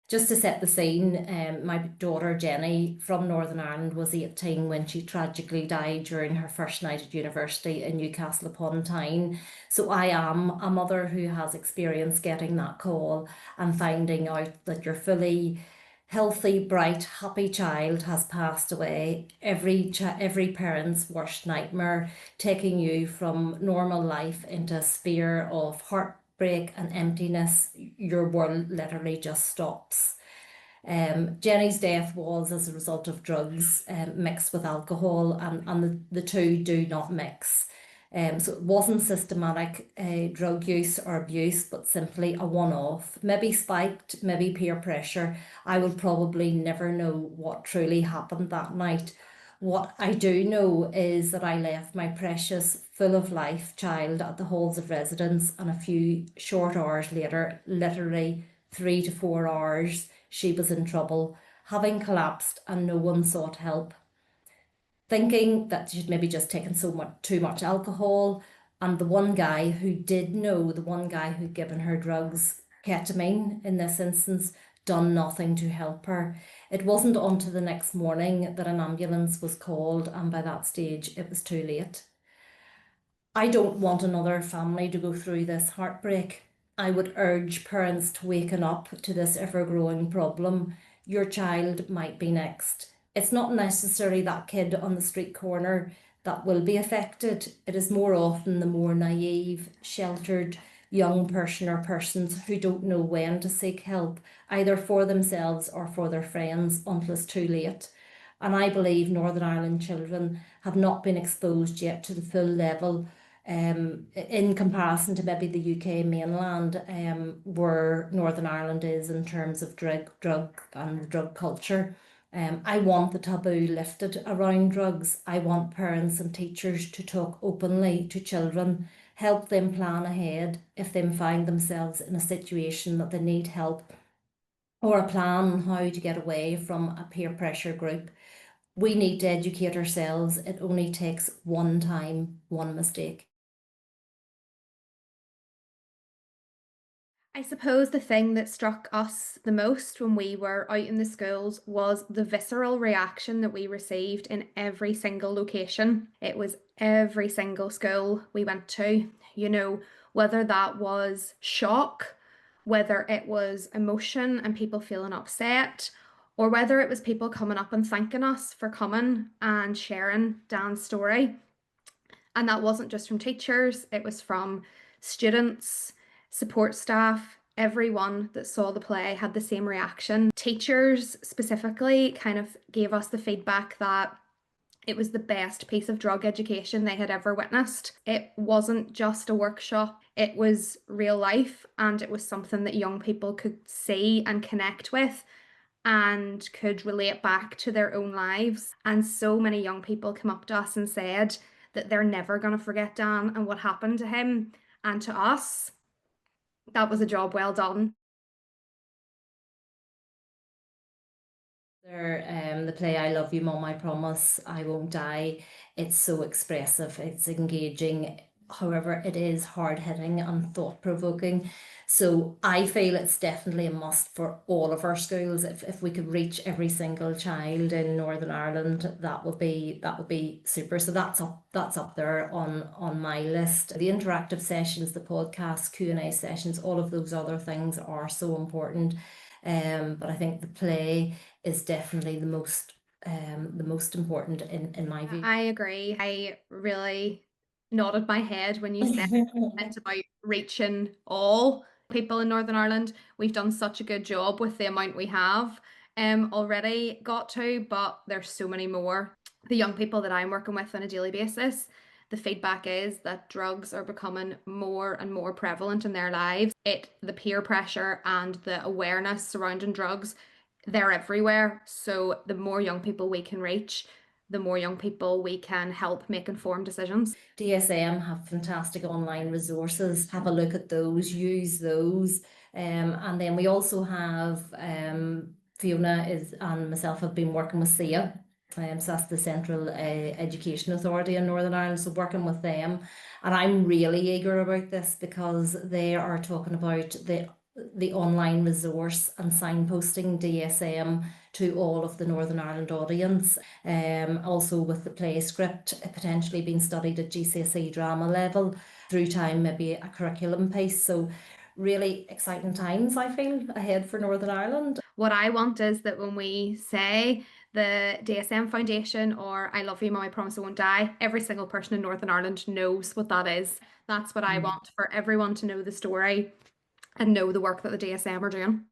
Just to set the scene, my daughter Jenny from Northern Ireland was 18 when she tragically died during her first night at university in Newcastle upon Tyne. So I am a mother who has experienced getting that call and finding out that your fully healthy, bright, happy child has passed away. Every parent's worst nightmare, taking you from normal life into a sphere of heartbreak and emptiness. Your world literally just stops. Jenny's death was as a result of drugs mixed with alcohol, and the two do not mix. So it wasn't systematic drug use or abuse, but simply a one-off, maybe spiked, maybe peer pressure. I will probably never know what truly happened that night. What I do know is that I left my precious, full of life child at the halls of residence, and a few short hours later, literally 3 to 4 hours, she was in trouble, having collapsed, and no one sought help, thinking that she'd maybe just taken too much alcohol. And the one guy who did know, the one guy who'd given her drugs, ketamine in this instance, done nothing to help her. It wasn't until the next morning that an ambulance was called, and by that stage it was too late. I don't want another family to go through this heartbreak. I would urge parents to waken up to this ever-growing problem. Your child might be next. It's not necessarily that kid on the street corner that will be affected. It is more often the more naive, sheltered young person or persons who don't know when to seek help, either for themselves or for their friends, until it's too late. And I believe Northern Ireland children have not been exposed yet to the full level, in comparison to maybe the UK mainland, where Northern Ireland is in terms of drug and drug culture. I want the taboo lifted around drugs. I want parents and teachers to talk openly to children, help them plan ahead if they find themselves in a situation that they need help, or a plan on how to get away from a peer pressure group. We need to educate ourselves. It only takes one time, one mistake. I suppose the thing that struck us the most when we were out in the schools was the visceral reaction that we received in every single location. It was every single school we went to, whether that was shock, whether it was emotion and people feeling upset, or whether it was people coming up and thanking us for coming and sharing Dan's story. And that wasn't just from teachers, it was from students, support staff, everyone that saw the play had the same reaction. Teachers specifically kind of gave us the feedback that it was the best piece of drug education they had ever witnessed. It wasn't just a workshop, it was real life, and it was something that young people could see and connect with and could relate back to their own lives. And so many young people come up to us and said that they're never going to forget Dan and what happened to him and to us. That was a job well done. The play I Love You Mum, I Promise I Won't Die. It's so expressive, it's engaging. However, it is hard-hitting and thought-provoking. So I feel it's definitely a must for all of our schools. If we could reach every single child in Northern Ireland, that would be super. So that's up there on my list. The interactive sessions, the podcast, Q&A sessions, all of those other things are so important. But I think the play is definitely the most important in my view. I agree. I really nodded my head when you said it's about reaching all people in Northern Ireland. We've done such a good job with the amount we have already got to, but there's so many more. The young people that I'm working with on a daily basis, the feedback is that drugs are becoming more and more prevalent in their lives. The peer pressure and the awareness surrounding drugs, they're everywhere. So the more young people we can reach, the more young people we can help make informed decisions. DSM have fantastic online resources. Have a look at those, use those. And then we also have Fiona and myself have been working with SIA. So that's the Central Education Authority in Northern Ireland. So working with them, and I'm really eager about this because they are talking about the online resource and signposting DSM to all of the Northern Ireland audience. Also with the play script potentially being studied at GCSE drama level through time, maybe a curriculum piece. So really exciting times, I feel, ahead for Northern Ireland. What I want is that when we say the DSM Foundation or I Love You, Mum, I Promise I Won't Die, every single person in Northern Ireland knows what that is. That's what I Mm. want, for everyone to know the story and know the work that the DSM are doing.